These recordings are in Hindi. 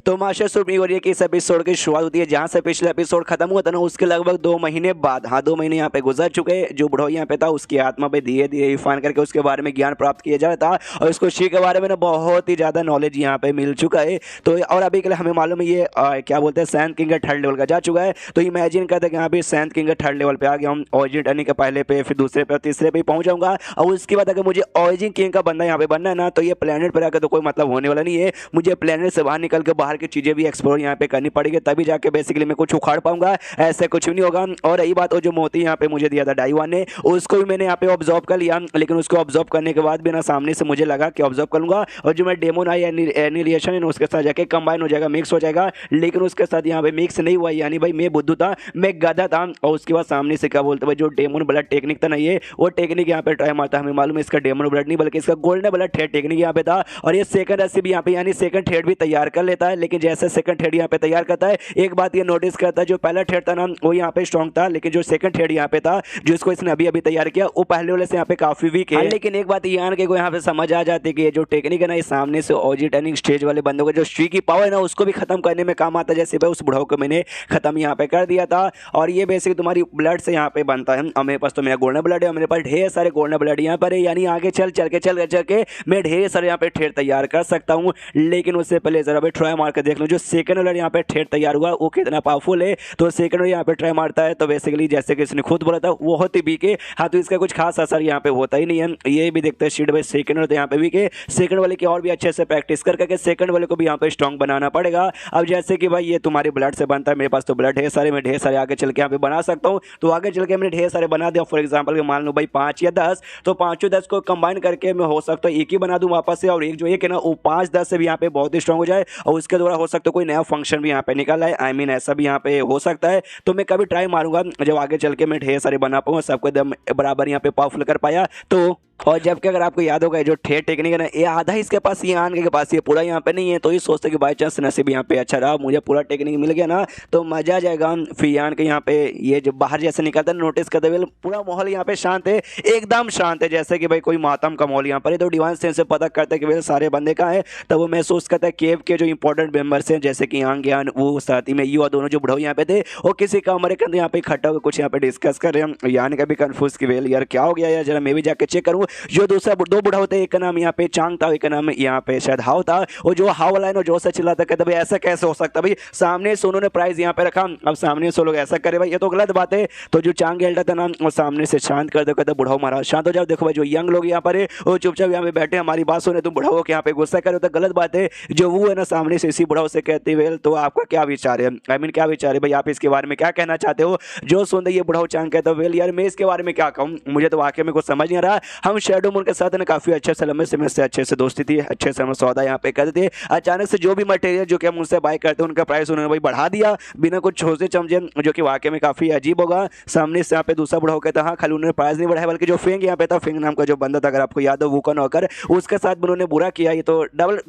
तो मास्टर सुबह हो रही है कि इस एपिसोड की शुरुआत होती है जहां से पिछले एपिसोड खत्म हुआ था ना, उसके लगभग 2 महीने बाद। हाँ, 2 महीने यहाँ पे गुजर चुके। जो बुढ़ो यहाँ पे था उसकी आत्मा पे धीरे धीरे इरफान करके उसके बारे में ज्ञान प्राप्त किया जा रहा था और उसको शी के बारे में ना बहुत ही ज्यादा नॉलेज यहाँ पे मिल चुका है। तो और अभी के लिए हमें मालूम है ये क्या बोलते हैं सैंड किंग का 3rd लेवल का जा चुका है। तो इमेजिन करते हैं यहाँ पे सैंड किंग का 3rd लेवल पे आ गया हूँ। ऑरिजिन टर्निंग के पहले पे, फिर दूसरे पे, तीसरे पे पहुंच जाऊंगा। और उसके बाद अगर मुझे ऑरिजिन किंग का बंदा यहाँ पे बनना है ना, तो ये प्लेनेट पर आकर तो कोई मतलब होने वाला नहीं है। मुझे प्लेनेट से बाहर निकल के बाहर की चीजें भी एक्सप्लोर यहाँ पे करनी पड़ेगी, तभी जाके बेसिकली मैं कुछ उखाड़ पाऊंगा। ऐसे कुछ भी नहीं होगा। और रही बात, जो मोती यहाँ पे मुझे दिया था डाईवान ने, उसको भी मैंने यहाँ पे ऑब्जर्व कर लिया। लेकिन उसको ऑब्जर्व करने के बाद भी ना सामने से मुझे लगा कि ऑब्जर्व करूंगा और जो मैं डेमोन आई एनिलिएशन है उसके साथ जाके कंबाइन हो जाएगा, मिक्स हो जाएगा। लेकिन उसके साथ यहाँ पे मिक्स नहीं हुआ, यानी भाई मैं बुद्धू था, मैं गधा था। और उसके बाद सामने से क्या बोलते भाई जो डेमोन ब्लड टेक्निक था ना, ये वो टेक्निक यहाँ पे ट्राई मारता। हमें मालूम है इसका डेमोन ब्लड नहीं बल्कि इसका गोल्डन ब्लड टेक्निक यहाँ पे था। और ये सेकंड रेसिपी यहाँ पे यानी सेकंड थ्रेड भी तैयार कर लेता है। लेकिन जैसे सेकंड थ्रेड यहाँ पे तैयार करता है, एक बात ये नोटिस करता है, जो पहला थ्रेड था ना वो यहाँ पे स्ट्रॉन्ग था, लेकिन जो सेकंड थ्रेड यहाँ पे था जिसको इसने अभी अभी तैयार किया, वो पहले वाले से यहाँ पे काफी वीक है। लेकिन एक बात यान के को यहाँ पे समझ आ जाती है कि ये जो टेक्निक है ना, ये सामने से ओजी टर्निंग स्टेज वाले बंदों का जो स्ट्री की पावर है ना, उसको भी खत्म करने में काम आता है। जैसे भाई उस बुढ़ाओ को मैंने खत्म यहाँ पे कर दिया था। और ये बेसिक तुम्हारी ब्लड से यहाँ पे बनता है। और मेरे पास तो मेरा गोल्डन ब्लड है, मेरे पास ढेर सारे गोल्डन ब्लड यहाँ पर है। यानी आगे चल के मैं ढेर सारे यहाँ पे थ्रेड तैयार कर सकता हूँ। लेकिन उससे पहले जरा ट्राई मार कर देख लो जो सेकंड वाला यहाँ पे थ्रेड तैयार हुआ वो कितना पावरफुल है। तो सेकंड वाला यहाँ पे ट्राई मारता है तो बेसिकली जैसे कि इसने खुद बोला था वो होती वीक है। हाँ, तो इसका कुछ खास असर यहाँ पे होता ही नहीं है। ये भी देखते हैं शीट भाई सेकंड वाले यहाँ पे वीक है। सेकंड वाले की और भी अच्छे से प्रैक्टिस करके सेकंड वाले को भी यहाँ पे स्ट्रॉन्ग बनाना पड़ेगा। अब जैसे कि भाई ये तुम्हारे ब्लड से बनता है, मेरे पास तो ब्लड ढेर सारे, मैं ढेर सारे आगे चल के यहाँ पे बना सकता हूँ। तो आगे चल के मैंने ढेर सारे बना दिया। फॉर एग्जाम्पल मान लो भाई 5 या 10, तो 5-10 को कंबाइन करके मैं हो सकता है एक ही बना दूं वापस से। और एक जो एक है ना वो 5-10 से भी यहाँ पे बहुत ही स्ट्रॉन्ग हो जाए और उसके द्वारा हो सकता है कोई नया फंक्शन भी यहाँ पे निकल आए। आई मीन ऐसा भी यहाँ पे हो सकता है। तो मैं कभी ट्राई मारूंगा जब आगे चल के मैं ढेर सारे बना पाऊंगा, सबको एकदम बराबर यहाँ पे पावरफुल कर पाया तो। और जबकि अगर आपको याद होगा जो थ्रेड टेक्निक है ना, ये आधा इसके पास, ये आन के पास, ये पूरा यहाँ पे नहीं है। तो ये सोचते कि बाई चांस नसीब यहाँ पे अच्छा रहा, मुझे पूरा टेक्निक मिल गया ना तो मजा आ जाएगा। फिर यान के यहाँ पे ये जो बाहर जैसे निकलता है नोटिस करते हुए पूरा माहौल यहाँ पे शांत है, एकदम शांत है, जैसे कि भाई कोई मातम का माहौल यहाँ पर है। तो डिवाइन सेंस से पता करता है कि भाई सारे बंदे कहाँ है। तब वो महसूस करता है केव के जो इंपॉर्टेंट मेंबर्स हैं जैसे कि यांग ज्ञान, वो साथी में यू और दोनों जो बुढ़ाओ यहाँ पे थे, वो किसी कमरे के अंदर यहाँ पे इकट्ठा होकर कुछ यहाँ पे डिस्कस कर रहे हैं। यान का भी कंफ्यूज कि वेल यार क्या हो गया यार, जरा मैं भी जाकर चेक करूँ। जो दूसरा 2 बुढ़ा होते, एक का नाम यहाँ पे चांग था, एक का नाम यहाँ पे शायद हाव था। और जो हाव वाला है ना जो से चिल्लाता कहता भाई ऐसा कैसे हो सकता भाई, सामने से उन्होंने प्राइस यहाँ पे रखा, अब सामने से लोग ऐसा करे भाई ये तो गलत बात है। तो जो चांग हेल्टा था ना वो सामने से शांत कर दो, कहता बुढ़ाओ महाराज शांत हो जाओ। देखो भाई जो यंग लोग यहाँ पर है वो चुपचाप यहाँ पे बैठे हमारी बात सुने, तुम बुढ़ाओ के यहाँ पे गुस्सा करे तो गलत बात है। जो वो है ना सामने से इसी बुढ़ाओ से कहते वेल तो आपका क्या विचार है, आई मीन क्या विचार है भाई, आप इसके बारे में क्या कहना चाहते हो। जो सुन ये बुढ़ाओ चांग कहता वेल यार मैं इसके बारे में क्या कहूँ, मुझे तो वाकई में कुछ समझ नहीं आ रहा। हम शैडो मून के साथ काफी अच्छे से लंबे समय से अच्छे से दोस्ती थी, अच्छे से हम सौदा यहाँ पे करते थे। अचानक से जो भी मटेरियल जो कि हम उनसे बाय करते हैं उनका प्राइस उन्होंने भाई बढ़ा दिया बिना कुछ सोचे समझे, जो कि वाकई में काफी अजीब होगा। सामने से यहाँ पे दूसरा बुढ़ा कहता हाँ खाली उन्होंने प्राइस नहीं बढ़ाया बल्कि जो फेंग यहाँ पे था, फेंग नाम का जो बंदा था अगर आपको याद हो वूकन होकर, उसके साथ उन्होंने बुरा किया। ये तो डबल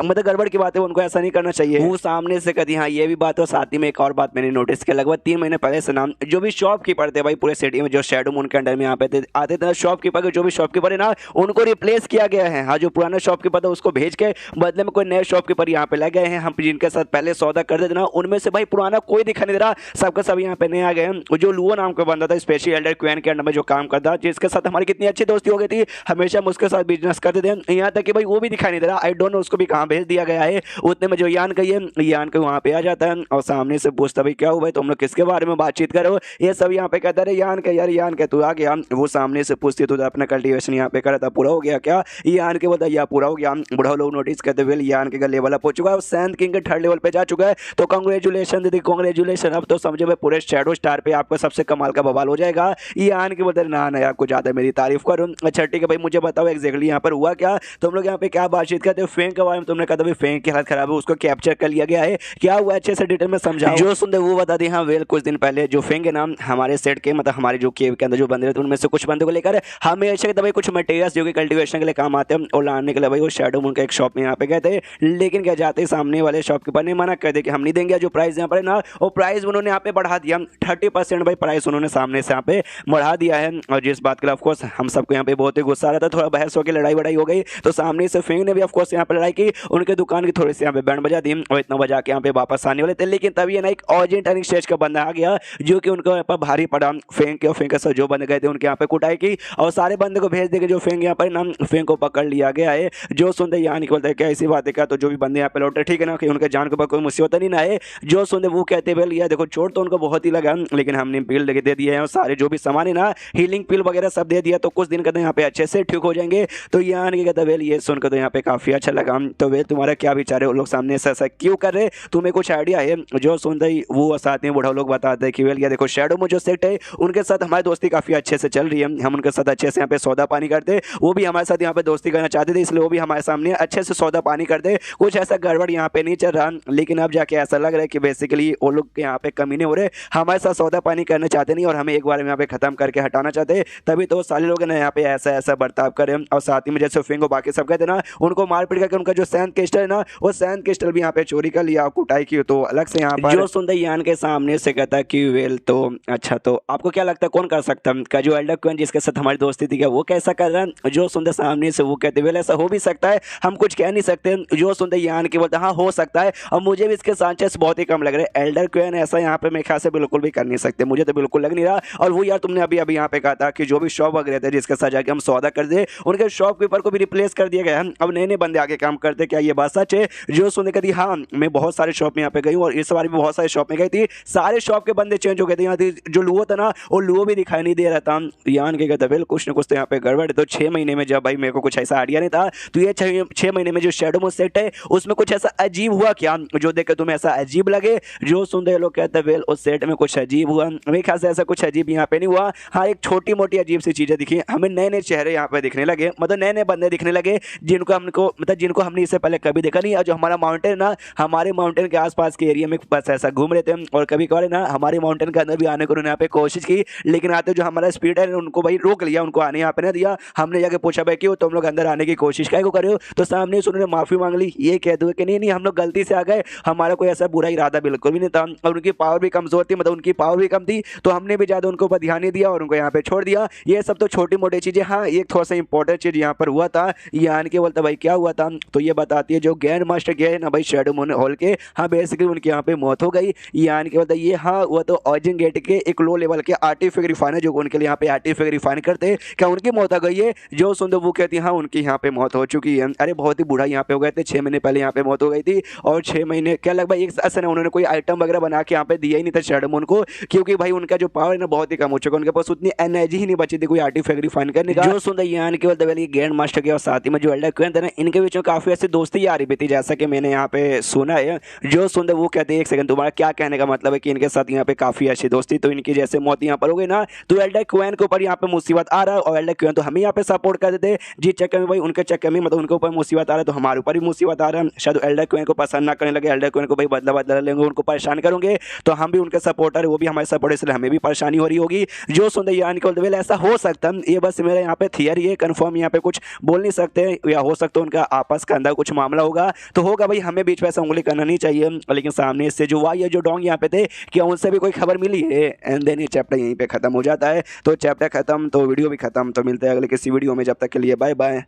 मतलब गड़बड़ की बात है, उनको ऐसा नहीं करना चाहिए। वो सामने से कहती हाँ ये भी बात है। साथ ही में एक और बात मैंने नोटिस किया, लगभग 3 महीने पहले से नाम जो भी शॉपकीपर थे भाई पूरे सिटी में जो शैडो मून के अंडर में यहाँ पे आते थे शॉपकीपर, जो भी शॉपकीपर है ना उनको रिप्लेस किया गया है। हाँ, जो पुराना शॉपकीपर था उसको भेज के बदले में कोई नए शॉपकीपर यहाँ पे लग गए हैं। हम जिनके साथ पहले सौदा करते थे ना उनमें से भाई पुराना कोई दिखा नहीं दे रहा, सबका सब यहाँ पे नए आ गए हैं। जो लुओ नाम का बंदा था स्पेशली एल्डर क्वीन के अंडर में जो काम करता, जिसके साथ हमारी कितनी अच्छी दोस्ती हो गई थी, हमेशा हम उसके साथ बिजनेस करते थे, यहाँ तक कि भाई वो भी दिखाई नहीं दे रहा। आई डोंट नो उसको भी कहाँ भेज दिया गया है। उतने में जो यान कही है, यान के वहाँ पे आ जाता है और सामने से पूछता भाई क्या हुआ भाई, तुम लोग किसके बारे में बातचीत करो, ये सब यहाँ पे कहता है यान के यार, यान के तू आ गया। वो सामने से पूछती तू अपना कल्टिवेशन यहाँ पे करा था पूरा हो गया क्या, यान के बोलता या पूरा हो गया। बुढ़ा लोग नोटिस करते हुए यान के लेवल अप हो चुका है, सैंड किंग के 3rd लेवल पे जा चुका है। तो कांग्रेचुलेशन दीदी, कांग्रेचुलेशन। अब तो समझो भाई पूरे शैडो स्टार पे आपका सबसे कमाल का बवाल हो जाएगा। यान के बोलते ना ना आपको ज्यादा मेरी तारीफ करूं। अच्छा ठीक है भाई मुझे बताओ एग्जैक्टली यहाँ पर हुआ क्या, तुम लोग यहाँ पे क्या बातचीत करते हो। फेंक के बारे में तुमने कहा था भाई फेंक की हालत खराब है, उसको कैप्चर कर लिया गया है, क्या हुआ अच्छे से डिटेल में समझाओ। जो सुनते वो बता दी। हाँ वेल कुछ दिन पहले जो फेंक है ना हमारे सेट के मतलब हमारे जो केव के अंदर जो बंदे थे उनमें से कुछ बंदे को लेकर हमेशा के भाई भाई कुछ मटेरियल्स जो कि कल्टीवेशन के लिए काम आते हैं और लाने के लिए भाई वो शैडो मून के एक शॉप में यहाँ पे गए थे, लेकिन क्या जाते सामने वाले शॉपकीपर ने मना कर दिया कि हम नहीं देंगे। जो प्राइस यहाँ पर ना वो प्राइस उन्होंने यहाँ पे बढ़ा दिया 30% भाई प्राइस उन्होंने सामने से यहाँ पे बढ़ा दिया है। और जिस बात के लिए ऑफकोर्स हम सबको यहाँ पे बहुत ही गुस्सा आ रहा था, थोड़ा बहस होकर लड़ाई वड़ाई हो गई, तो सामने से फेंग ने भी ऑफकोर्स यहाँ पे लड़ाई की, उनके दुकान की थोड़ी सी यहाँ पे बैंड बजा दी और इतना बजा के यहाँ पे वापस आने वाले थे। लेकिन तभी ना एक अर्जेंट स्टेज का बंदा आ गया जो कि उनको यहाँ पर भारी पड़ा। फेंग के और फेंग से जो बंद गए थे उनके यहाँ पे कुटाई की और सारे बंदे को भेज देंगे। जो फेंग यहाँ पर ना फेंग को पकड़ लिया गया है। जो सुनते यहाँ नहीं बोलते क्या ऐसी बात है क्या, तो जो भी बंदे यहाँ पे लौटे ठीक है ना कि उनके जान के ऊपर कोई मुसीबत नहीं ना है। जो सुनते वो कहते हुए लिया देखो चोट तो उनको बहुत ही लगा, लेकिन हमने पील दे दिए हैं और सारे जो भी सामान है ना हीलिंग पिल वगैरह सब दे दिया, तो कुछ दिन कहते यहाँ पे अच्छे से ठीक हो जाएंगे। तो यहाँ के कहते वेल ये सुनकर तो यहाँ पे काफी अच्छा लगा। तो वेल तुम्हारा क्या विचार है, वो लोग सामने ऐसा क्यों कर रहे, तुम्हें कुछ आइडिया है? जो सुनते ही वो साथ में बूढ़ा लोग बताते हैं कि वेल ये देखो शैडो में जो सेट है उनके साथ हमारी दोस्ती काफी अच्छे से चल रही है, हम उनके साथ अच्छे से यहाँ पे सौदा पानी करते, वो भी हमारे साथ यहाँ पे दोस्ती करना चाहते थे, इसलिए वो भी हमारे सामने अच्छे से सौदा पानी करते, कुछ ऐसा गड़बड़ यहाँ पे नहीं चल रहा। लेकिन अब जाके ऐसा लग रहा है कि बेसिकली वो लोग यहाँ पे कमीने हो रहे, हमारे साथ सौदा पानी करना चाहते नहीं और हमें एक बार यहाँ पे खत्म करके हटाना चाहते, तभी तो सारे लोग ना यहाँ पे ऐसा बर्ताव करें। और साथ ही में जैसे फिंगो बाकी सब कहते ना उनको मार पीट करके उनका जो सैंड क्रिस्टल है ना वो सैंड क्रिस्टल भी यहाँ पे चोरी कर लिया, कुटाई की, तो अलग से यहाँ पर जो सुंदर यान के सामने से कहता है कि वेल तो अच्छा, तो आपको क्या लगता है कौन कर सकता है क्या जो एल्डर क्वीन जिसके साथ हमारी दोस्ती थी क्या वो कैसा कर रहा है? जो सुंदर सामने से वो कहते वेल ऐसा हो भी सकता है, हम कुछ कह नहीं सकते। जो सुंदर यान की बोलते हाँ हो सकता है, और मुझे भी इसके चांसेस बहुत ही कम लग रहे हैं। एल्डर क्वीन ऐसा यहाँ पे मेरे ख्याल से बिल्कुल भी कर नहीं सकते, मुझे तो बिल्कुल लग नहीं रहा। और वो यार तुमने अभी अभी यहाँ पे कहा था कि जो भी शॉप वगैरह थे जिसके साथ जाके हम सौदा कर दे उनके शॉपकीपर को भी रिप्लेस कर दिया गया है, अब नए नए बंदे आगे काम करते, क्या ये बात सच है? जो सुनने कहती हाँ मैं बहुत सारे शॉप में यहाँ पे गई हूँ और इस बार भी बहुत सारे शॉप में गई थी, सारे शॉप के बंदे चेंज हो गए थे। यहाँ जो लुओ था ना वो लुओ भी दिखाई नहीं दे रहा था। यान के कहता बिल कुछ ना कुछ तो यहाँ पे गड़बड़ है। तो 6 महीने में जब भाई मेरे को कुछ ऐसा आइडिया नहीं था, तो ये 6 महीने में जो शैडो मोड सेट है उसमें कुछ ऐसा अजीब हुआ क्या जो देख के तुम्हें ऐसा अजीब लगे? जो सुनते लोग कहते हैं वेल उस सेट में कुछ अजीब हुआ, मेरे ख्याल से ऐसा कुछ अजीब यहाँ पे नहीं हुआ। हाँ एक छोटी मोटी अजीब सी चीजें दिखी, हमें नए नए चेहरे यहाँ पे दिखने लगे, मतलब नए नए बंदे दिखने लगे जिनको हमने इससे पहले कभी देखा नहीं। और जो हमारा माउंटेन ना हमारे माउंटेन के आसपास के एरिया में बस ऐसा घूम रहे थे और कभी कभार ना हमारे माउंटेन के अंदर भी आने को उन्होंने यहाँ पे कोशिश की, लेकिन आते जो हमारा स्पीड है उनको भाई रोक लिया, उनको आने यहाँ पे ना दिया। हमने जाके पूछा भाई क्यों तुम लोग अंदर आने की कोशिश क्या को कर रहे हो, तो सामने से उन्होंने माफी मांग ली, ये कह दो कि नहीं हम लोग गलती से आ गए, हमारा कोई ऐसा बुरा इरादा बिल्कुल भी नहीं था। और उनकी पावर भी कमजोर थी, मतलब उनकी पावर भी कम थी, तो हमने भी ज्यादा उनको ध्यान नहीं दिया और उनको यहाँ पे छोड़ दिया। ये सब तो छोटी मोटी चीजें। हाँ एक थोड़ा सा इंपॉर्टेंट चीज यहाँ पर हुआ था, यान के बोलता भाई क्या हुआ था, तो ये बताती है जो ग्रैंड मास्टर गए ना भाई शैडो मून हॉल के, हाँ बेसिकली उनके यहाँ पे मौत हो गई। यान के बोलता ये हाँ वो तो ऑर्जिन गेट के एक लो लेवल के आर्टिफिक रिफाइनर जो उनके लिए यहाँ पे आर्टिफिक रिफाइन करते, क्या उनकी मौत आ गई है? जो सुन दो वो कहती है हाँ उनकी यहाँ पे मौत हो चुकी है। अरे बहुत ही बूढ़ा यहाँ पे हो गए थे, 6 महीने पहले यहाँ पे मौत हो गई थी और 6 महीने क्या लगभग एक साल से ना उन्होंने कोई आइटम वगैरह बना के यहाँ पे दिया ही नहीं था शैडो मून को, क्योंकि भाई उनका जो पावर है ना बहुत ही कम हो चुका, उनके पास उतनी एनर्जी ही नहीं बची थी कोई आर्टिफिक रिफाइन करने का। जो सुंदर यान के बोलते ग्रैंड मास्टर के और साथ ही में जो एल्डर क्वीन थे ना इनके बीच में काफी ऐसी दोस्ती आ रही भी थी, जैसा कि मैंने यहाँ पे सुना है। जो सुंदर वो कहते हैं एक सेकंड तुम्हारा क्या कहने का मतलब है कि इनके साथ यहाँ पे काफी अच्छी दोस्ती, तो इनकी जैसे मौत यहाँ पर हो गई ना तो एल्डर क्वीन के ऊपर यहाँ पे मुसीबत आ रहा है और एल्डर क्वीन तो हमें यहाँ पे सपोर्ट कर देते जिस चक्कर में भाई उनके चक्कर में मतलब उनके ऊपर मुसीबत आ रहा है तो हमारे ऊपर भी मुसीबत आ रहा है। शायद एल्डर क्वीन को पसंद ना करने लगे, एल्डर क्वीन को भाई बदला लेंगे, उनको परेशान करेंगे, तो हम भी उनके सपोर्टर है वो भी हमारे सपोर्टर, इसलिए हमें भी परेशानी हो रही होगी। जो सुंदर यान के बोलते ऐसा हो सकता है, ये बस मेरा यहाँ पे थियरी है, कंफर्म यहाँ पे कुछ बोल नहीं सकते, या हो सकता है उनका आपस का अंदर कुछ मामला होगा तो होगा भाई, हमें बीच में ऐसा उंगली करना नहीं चाहिए। लेकिन सामने से जो वाई है जो डोंग यहाँ पे थे क्या उनसे भी कोई खबर मिली है? एंड देन ये चैप्टर यहीं पे खत्म हो जाता है। तो चैप्टर खत्म तो वीडियो भी खत्म, तो मिलते हैं अगले किसी वीडियो में, जब तक के लिए बाय बाय।